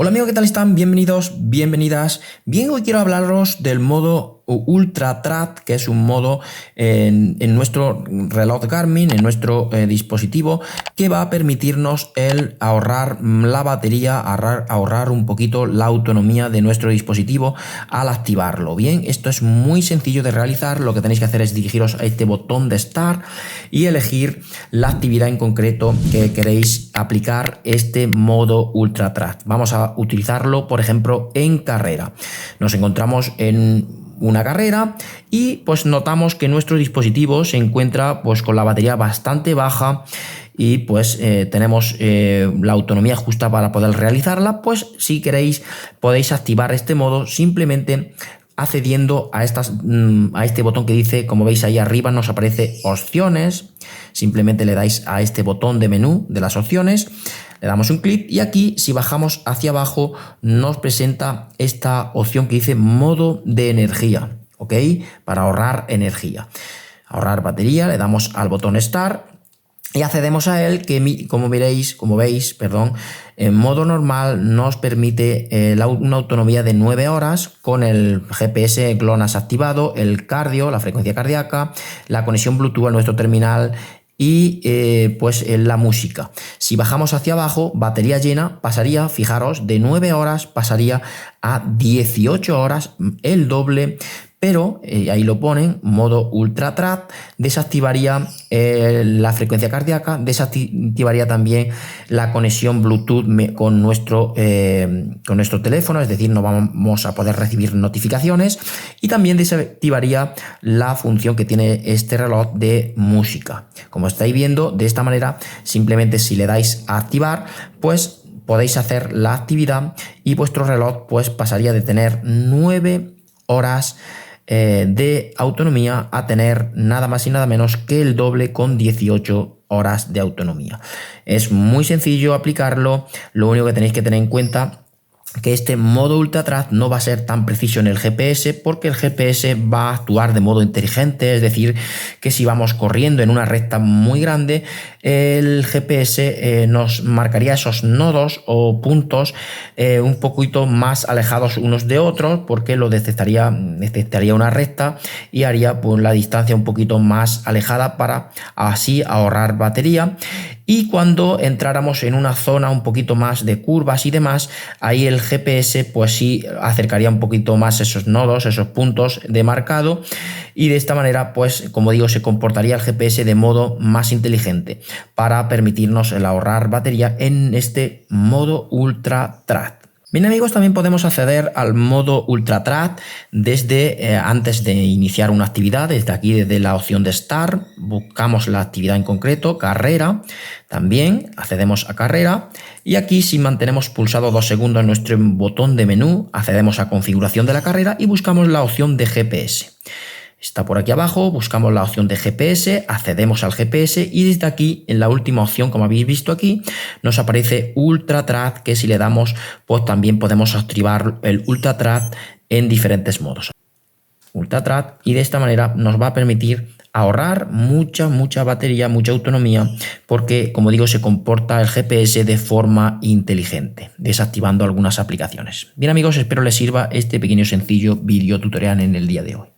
Hola amigos, ¿qué tal están? Bienvenidos, bienvenidas. Bien, hoy quiero hablaros del modo Ultra Track, que es un modo en nuestro reloj Garmin, en nuestro dispositivo, que va a permitirnos el ahorrar la batería, ahorrar un poquito la autonomía de nuestro dispositivo al activarlo. Bien, esto es muy sencillo de realizar. Lo que tenéis que hacer es dirigiros a este botón de Start y elegir la actividad en concreto que queréis aplicar este modo Ultra Track. Vamos a utilizarlo, por ejemplo, en carrera. Nos encontramos en una carrera y pues notamos que nuestro dispositivo se encuentra pues con la batería bastante baja y pues tenemos la autonomía justa para poder realizarla. Pues si queréis podéis activar este modo simplemente accediendo a este botón que dice, como veis ahí arriba nos aparece opciones. Simplemente le dais a este botón de menú de las opciones, le damos un clic y aquí, si bajamos hacia abajo, nos presenta esta opción que dice modo de energía, ¿ok? Para ahorrar energía, ahorrar batería. Le damos al botón Start y accedemos a él, que como veis, en modo normal nos permite una autonomía de 9 horas con el GPS GLONASS activado, el cardio, la frecuencia cardíaca, la conexión Bluetooth a nuestro terminal y pues la música. Si bajamos hacia abajo, batería llena pasaría, fijaros, de 9 horas pasaría a 18 horas, el doble. Pero ahí lo ponen, modo Ultra Track, desactivaría la frecuencia cardíaca, desactivaría también la conexión Bluetooth con nuestro teléfono, es decir, no vamos a poder recibir notificaciones, y también desactivaría la función que tiene este reloj de música. Como estáis viendo, de esta manera, simplemente si le dais a activar, pues podéis hacer la actividad y vuestro reloj pues pasaría de tener 9 horas de autonomía a tener nada más y nada menos que el doble, con 18 horas de autonomía. Es muy sencillo aplicarlo. Lo único que tenéis que tener en cuenta que este modo Ultra Track no va a ser tan preciso en el GPS, porque el GPS va a actuar de modo inteligente, es decir, que si vamos corriendo en una recta muy grande, el GPS nos marcaría esos nodos o puntos un poquito más alejados unos de otros, porque lo detectaría una recta y haría pues la distancia un poquito más alejada para así ahorrar batería. Y cuando entráramos en una zona un poquito más de curvas y demás, ahí el GPS pues sí acercaría un poquito más esos nodos, esos puntos de marcado, y de esta manera pues, como digo, se comportaría el GPS de modo más inteligente para permitirnos el ahorrar batería en este modo Ultra Track. Bien amigos, también podemos acceder al modo Ultra Track desde antes de iniciar una actividad. Desde aquí, desde la opción de Start, buscamos la actividad en concreto, carrera. También accedemos a carrera y aquí, si mantenemos pulsado 2 segundos en nuestro botón de menú, accedemos a configuración de la carrera y buscamos la opción de GPS. Está por aquí abajo, buscamos la opción de GPS, accedemos al GPS y desde aquí, en la última opción, como habéis visto aquí, nos aparece Ultra Track, que si le damos, pues también podemos activar el Ultra Track en diferentes modos. Ultra Track, y de esta manera nos va a permitir ahorrar mucha batería, mucha autonomía, porque, como digo, se comporta el GPS de forma inteligente, desactivando algunas aplicaciones. Bien amigos, espero les sirva este pequeño sencillo video tutorial en el día de hoy.